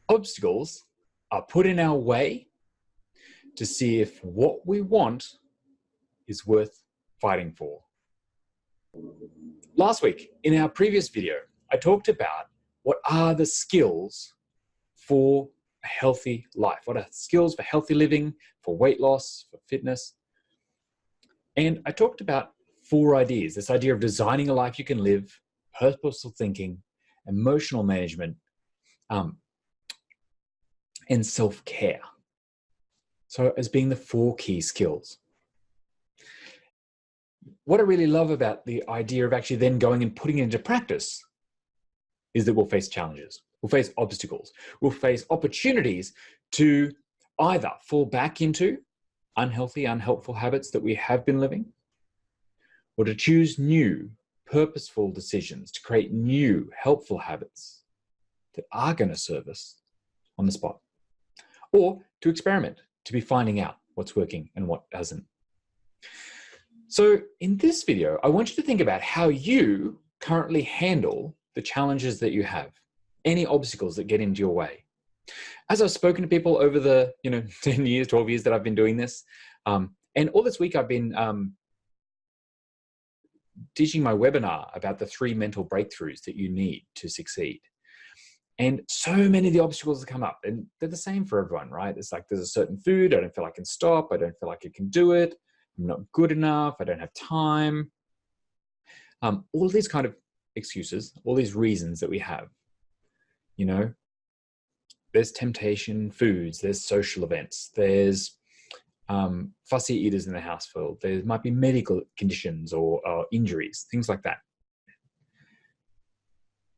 Obstacles are put in our way to see if what we want is worth fighting for. Last week, in our previous video, I talked about what are the skills for a healthy life. What are skills for healthy living, for weight loss, for fitness? And I talked about 4 ideas. This idea of designing a life you can live, purposeful thinking, emotional management, and self-care. So as being the 4 key skills. What I really love about the idea of actually then going and putting it into practice is that we'll face challenges, we'll face obstacles, we'll face opportunities to either fall back into unhealthy, unhelpful habits that we have been living, or to choose new, purposeful decisions to create new, helpful habits that are going to serve us on the spot, or to experiment, to be finding out what's working and what doesn't. So in this video, I want you to think about how you currently handle the challenges that you have, any obstacles that get into your way. As I've spoken to people over the 10 years, 12 years that I've been doing this, and all this week I've been teaching my webinar about the 3 mental breakthroughs that you need to succeed. And so many of the obstacles that come up, and they're the same for everyone, right? It's like there's a certain food, I don't feel I can stop, I don't feel like I can do it, I'm not good enough, I don't have time. All of these kind of excuses, all these reasons that we have, there's temptation foods, there's social events, there's fussy eaters in the household, there might be medical conditions or injuries, things like that.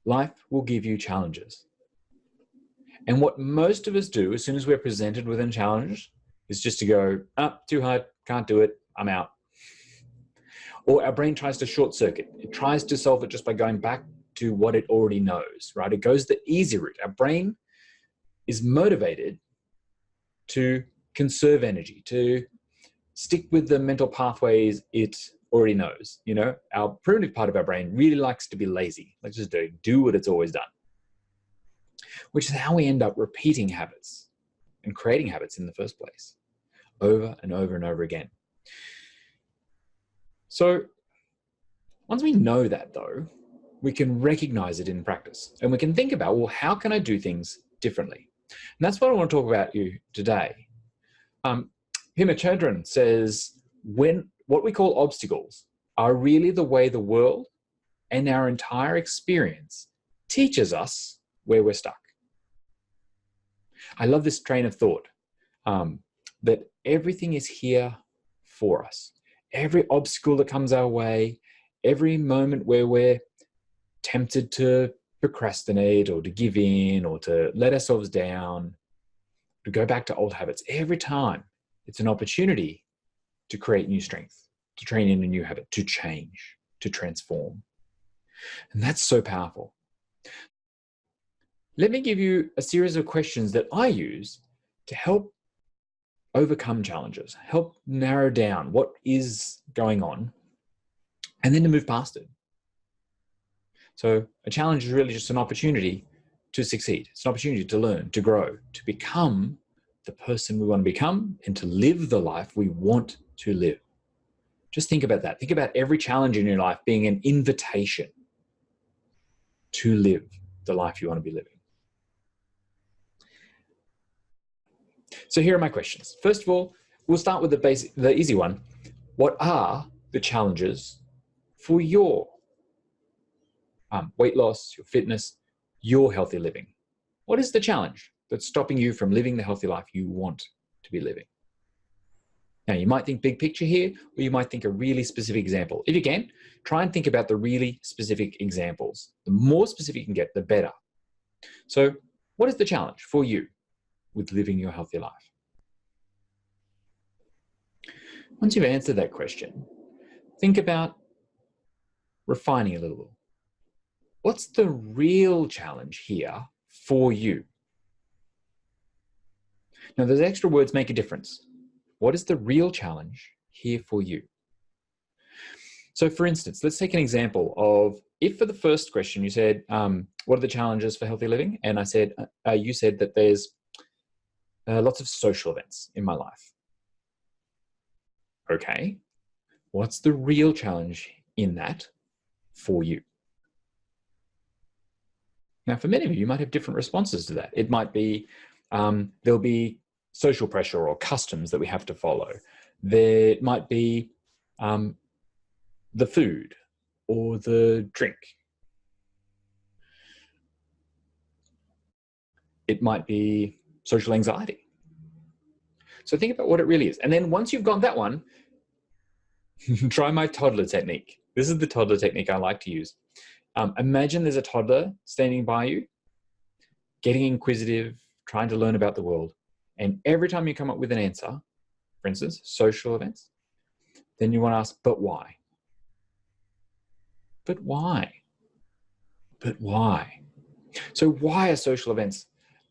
Life will give you challenges. And what most of us do as soon as we're presented with a challenge is just to go, too hard, can't do it, I'm out. Or our brain tries to short circuit. It tries to solve it just by going back to what it already knows, right? It goes the easy route. Our brain is motivated to conserve energy, to stick with the mental pathways it already knows. Our primitive part of our brain really likes to be lazy. Let's just do what it's always done, which is how we end up repeating habits and creating habits in the first place, over and over and over again. So once we know that, though, we can recognize it in practice, and we can think about, well, how can I do things differently? And that's what I want to talk about you today. Hema Chodron says, what we call obstacles are really the way the world and our entire experience teaches us where we're stuck. I love this train of thought, that everything is here for us. Every obstacle that comes our way, every moment where we're tempted to procrastinate or to give in or to let ourselves down, to go back to old habits, every time it's an opportunity to create new strength, to train in a new habit, to change, to transform. And that's so powerful. Let me give you a series of questions that I use to help overcome challenges, help narrow down what is going on, and then to move past it. So a challenge is really just an opportunity to succeed. It's an opportunity to learn, to grow, to become the person we want to become, and to live the life we want to live. Just think about that. Think about every challenge in your life being an invitation to live the life you want to be living. So here are my questions. First of all, we'll start with the easy one. What are the challenges for your weight loss, your fitness, your healthy living? What is the challenge that's stopping you from living the healthy life you want to be living? Now, you might think big picture here, or you might think a really specific example. If you can, try and think about the really specific examples. The more specific you can get, the better. So what is the challenge for you with living your healthy life? Once you've answered that question, think about refining a little. What's the real challenge here for you? Now, those extra words make a difference. What is the real challenge here for you? So for instance, let's take an example of if for the first question you said, what are the challenges for healthy living? And I said, you said that there's lots of social events in my life. Okay, what's the real challenge in that for you? Now, for many of you might have different responses to that. It might be, there'll be social pressure or customs that we have to follow. There might be the food or the drink. It might be social anxiety. So think about what it really is. And then once you've got that one, try my toddler technique. This is the toddler technique I like to use. Imagine there's a toddler standing by you, getting inquisitive, trying to learn about the world. And every time you come up with an answer, for instance, social events, then you want to ask, but why? But why? But why? So why are social events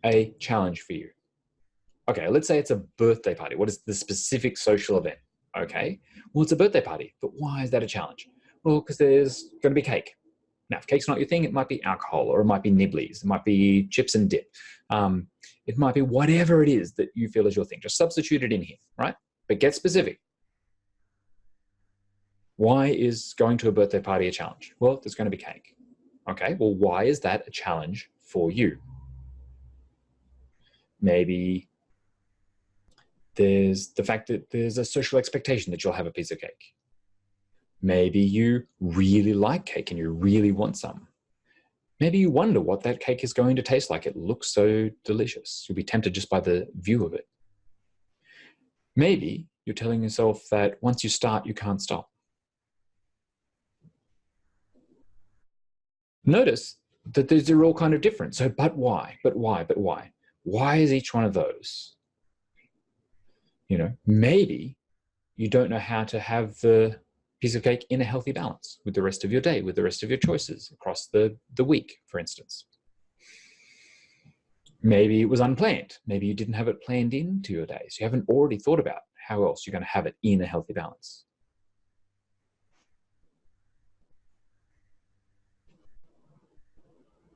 a challenge for you? Okay, let's say it's a birthday party. What is the specific social event? Okay, well, it's a birthday party, but why is that a challenge? Well, because there's going to be cake. Now, if cake's not your thing, it might be alcohol, or it might be nibblies, it might be chips and dip. It might be whatever it is that you feel is your thing. Just substitute it in here, right? But get specific. Why is going to a birthday party a challenge? Well, there's going to be cake. Okay, well, why is that a challenge for you? Maybe there's the fact that there's a social expectation that you'll have a piece of cake. Maybe you really like cake and you really want some. Maybe you wonder what that cake is going to taste like. It looks so delicious. You'll be tempted just by the view of it. Maybe you're telling yourself that once you start, you can't stop. Notice that they're all kind of different. So, but why? But why? But why? Why is each one of those? You know, maybe you don't know how to have the piece of cake in a healthy balance with the rest of your day, with the rest of your choices across the week, for instance. Maybe it was unplanned. Maybe you didn't have it planned into your days. You haven't already thought about how else you're going to have it in a healthy balance.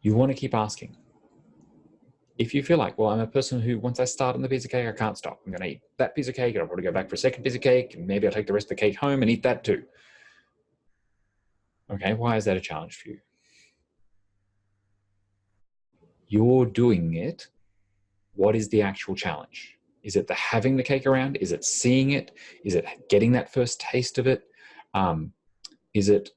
You want to keep asking. If you feel like, well, I'm a person who, once I start on the piece of cake, I can't stop. I'm going to eat that piece of cake, and I'll probably go back for a second piece of cake, and maybe I'll take the rest of the cake home and eat that too. Okay, why is that a challenge for you? You're doing it. What is the actual challenge? Is it the having the cake around? Is it seeing it? Is it getting that first taste of it? Is it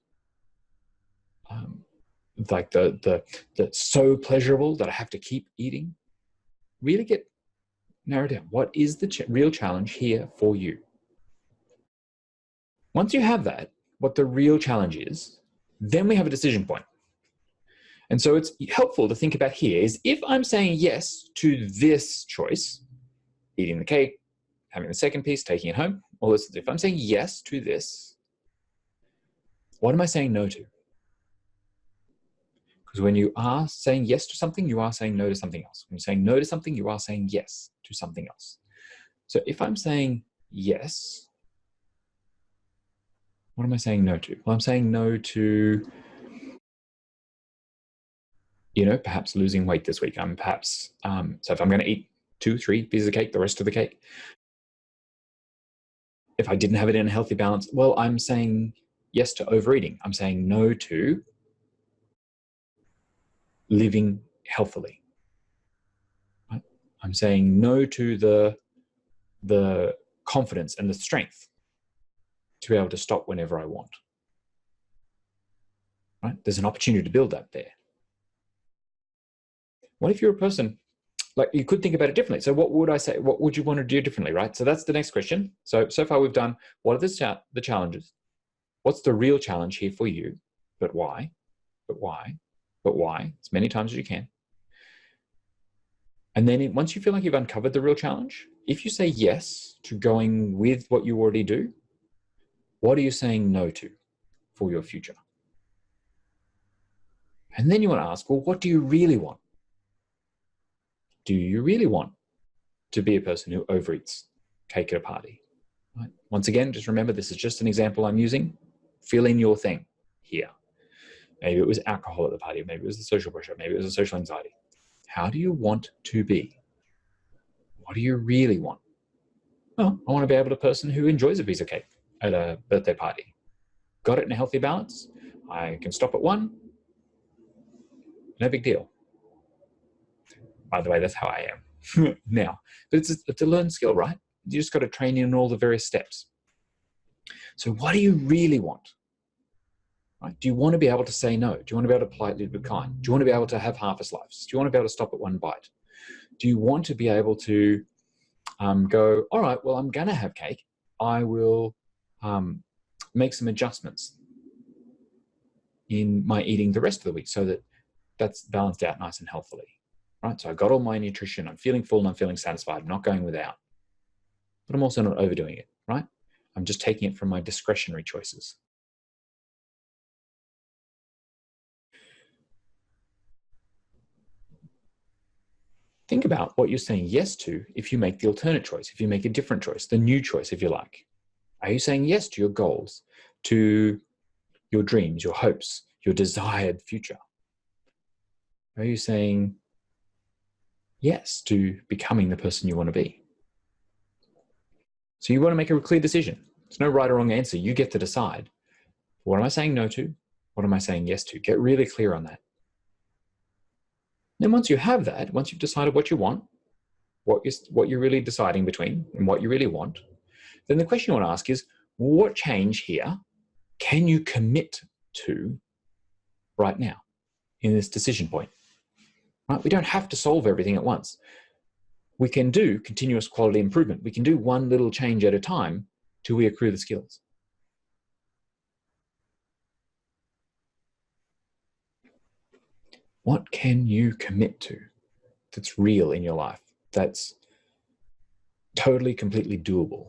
like the so pleasurable that I have to keep eating? Really narrow down. What is the real challenge here for you? Once you have that, what the real challenge is, then we have a decision point. And so it's helpful to think about here is if I'm saying yes to this choice, eating the cake, having the second piece, taking it home, all this, if I'm saying yes to this, what am I saying no to? Because when you are saying yes to something, you are saying no to something else. When you're saying no to something, you are saying yes to something else. So if I'm saying yes, what am I saying no to? Well, I'm saying no to, you know, perhaps losing weight this week. I'm perhaps, so if I'm going to eat 2, 3 pieces of cake, the rest of the cake, if I didn't have it in a healthy balance, well, I'm saying yes to overeating. I'm saying no to living healthily. Right? I'm saying no to the confidence and the strength to be able to stop whenever I want. Right? There's an opportunity to build that there. What if you're a person, like you could think about it differently. So what would I say? What would you want to do differently, right? So that's the next question. So far we've done, what are the challenges? What's the real challenge here for you? But why? But why? But why? As many times as you can. And then once you feel like you've uncovered the real challenge, if you say yes to going with what you already do, what are you saying no to for your future? And then you want to ask, well, what do you really want? Do you really want to be a person who overeats cake at a party? Right? Once again, just remember, this is just an example I'm using Fill in your thing here. Maybe it was alcohol at the party. Maybe it was the social pressure. Maybe it was the social anxiety. How do you want to be? What do you really want? Well, I want to be able to be a person who enjoys a piece of cake at a birthday party. Got it in a healthy balance. I can stop at one. No big deal. By the way, that's how I am now. But it's a learned skill, right? You just got to train in all the various steps. So what do you really want? Right? Do you want to be able to say no? Do you want to be able to politely decline? Do you want to be able to have half a slice? Do you want to be able to stop at one bite? Do you want to be able to go, all right, well, I'm going to have cake. I will make some adjustments in my eating the rest of the week so that that's balanced out nice and healthily, right? So I got all my nutrition. I'm feeling full and I'm feeling satisfied. I'm not going without, but I'm also not overdoing it, right? I'm just taking it from my discretionary choices. Think about what you're saying yes to if you make the alternate choice, if you make a different choice, the new choice, if you like. Are you saying yes to your goals, to your dreams, your hopes, your desired future? Are you saying yes to becoming the person you want to be? So you want to make a clear decision. There's no right or wrong answer. You get to decide. What am I saying no to? What am I saying yes to? Get really clear on that. Then once you have that, once you've decided what you want, what you're really deciding between and what you really want, then the question you want to ask is, what change here can you commit to right now in this decision point? Right? We don't have to solve everything at once. We can do continuous quality improvement. We can do one little change at a time till we accrue the skills. What can you commit to that's real in your life, that's totally, completely doable?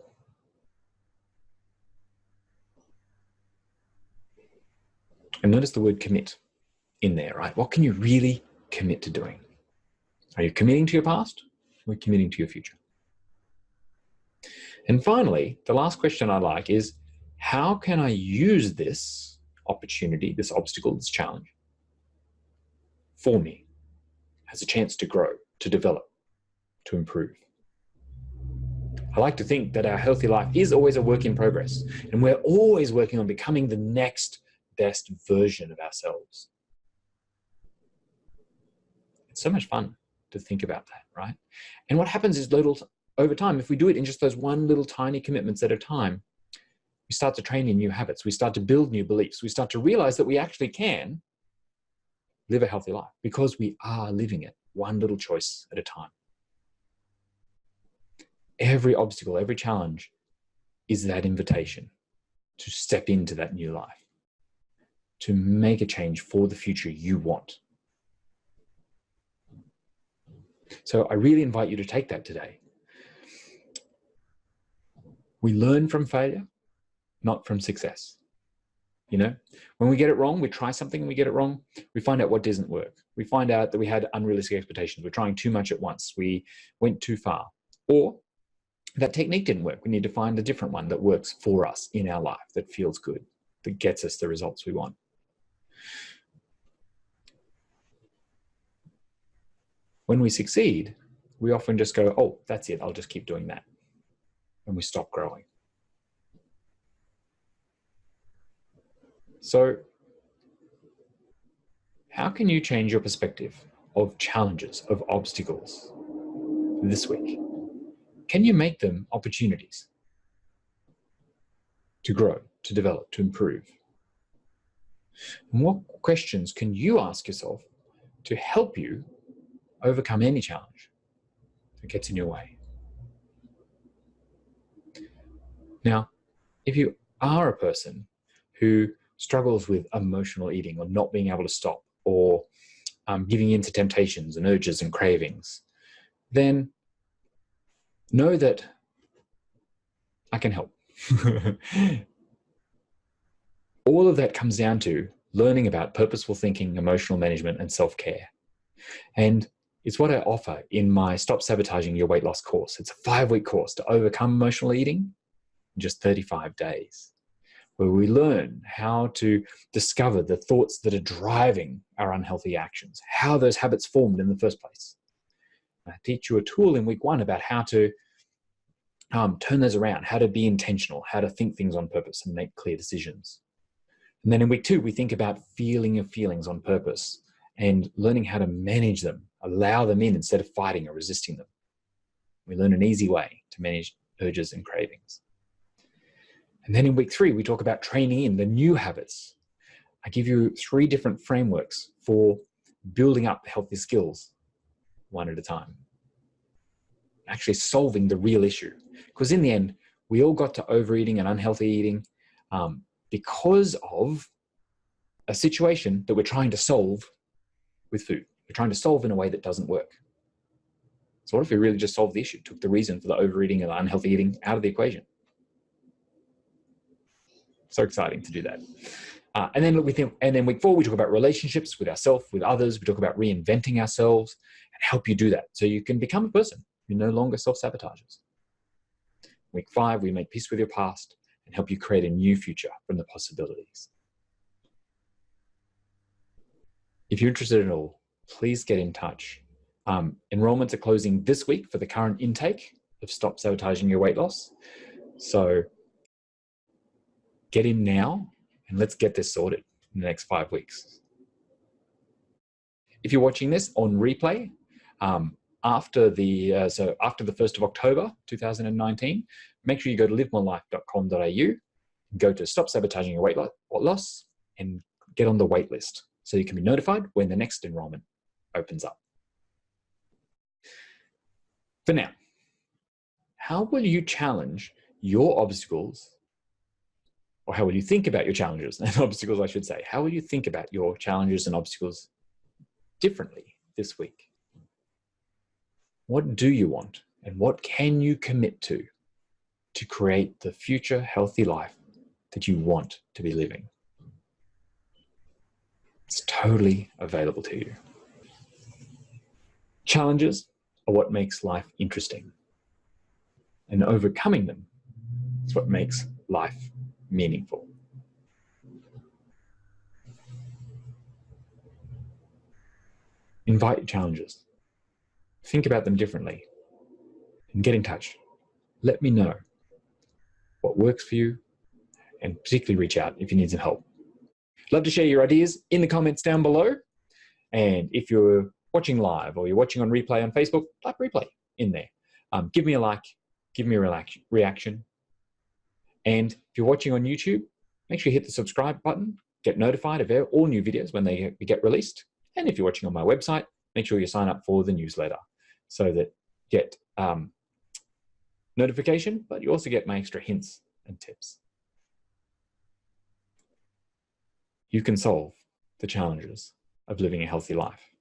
And notice the word commit in there, right? What can you really commit to doing? Are you committing to your past or are you committing to your future? And finally, the last question I like is, how can I use this opportunity, this obstacle, this challenge for me as a chance to grow, to develop, to improve? I like to think that our healthy life is always a work in progress, and we're always working on becoming the next best version of ourselves. It's so much fun to think about that, right? And what happens is over time, if we do it in just those one little tiny commitments at a time, we start to train in new habits. We start to build new beliefs. We start to realize that we actually can live a healthy life because we are living it one little choice at a time. Every obstacle, every challenge is that invitation to step into that new life, to make a change for the future you want. So I really invite you to take that today. We learn from failure, not from success. You know, when we get it wrong, we try something and we get it wrong, we find out what doesn't work. We find out that we had unrealistic expectations. We're trying too much at once. We went too far. Or that technique didn't work. We need to find a different one that works for us in our life, that feels good, that gets us the results we want. When we succeed, we often just go, oh, that's it, I'll just keep doing that. And we stop growing. So how can you change your perspective of challenges, of obstacles this week? Can you make them opportunities to grow, to develop, to improve? And what questions can you ask yourself to help you overcome any challenge that gets in your way? Now, if you are a person who struggles with emotional eating or not being able to stop or giving in to temptations and urges and cravings, then know that I can help. All of that comes down to learning about purposeful thinking, emotional management, and self-care. And it's what I offer in my Stop Sabotaging Your Weight Loss course. It's a 5-week course to overcome emotional eating in just 35 days. where we learn how to discover the thoughts that are driving our unhealthy actions, how those habits formed in the first place. I teach you a tool in week 1 about how to turn those around, how to be intentional, how to think things on purpose and make clear decisions. And then in week 2, we think about feeling your feelings on purpose and learning how to manage them, allow them in instead of fighting or resisting them. We learn an easy way to manage urges and cravings. And then in week 3, we talk about training in the new habits. I give you 3 different frameworks for building up healthy skills one at a time. Actually solving the real issue. Because in the end, we all got to overeating and unhealthy eating because of a situation that we're trying to solve with food. We're trying to solve in a way that doesn't work. So what if we really just solved the issue, took the reason for the overeating and the unhealthy eating out of the equation? So exciting to do that. And then week 4, we talk about relationships with ourselves, with others. We talk about reinventing ourselves and help you do that so you can become a person who no longer self-sabotages. Week 5, we make peace with your past and help you create a new future from the possibilities. If you're interested at all, please get in touch. Enrollments are closing this week for the current intake of Stop Sabotaging Your Weight Loss. So get in now and let's get this sorted in the next 5 weeks. If you're watching this on replay, after the 1st of October 2019, make sure you go to livemorelife.com.au, go to Stop Sabotaging Your Weight Loss and get on the wait list so you can be notified when the next enrollment opens up. For now, how will you challenge your obstacles, or how will you think about your challenges and obstacles, I should say? How will you think about your challenges and obstacles differently this week? What do you want and what can you commit to create the future healthy life that you want to be living? It's totally available to you. Challenges are what makes life interesting, and overcoming them is what makes life meaningful. Invite your challenges. Think about them differently and get in touch. Let me know what works for you and particularly reach out if you need some help. Love to share your ideas in the comments down below. And if you're watching live or you're watching on replay on Facebook, type replay in there. Give me a like, give me a reaction. And if you're watching on YouTube, make sure you hit the subscribe button, get notified of all new videos when they get released. And if you're watching on my website, make sure you sign up for the newsletter so that you get notification, but you also get my extra hints and tips. You can solve the challenges of living a healthy life.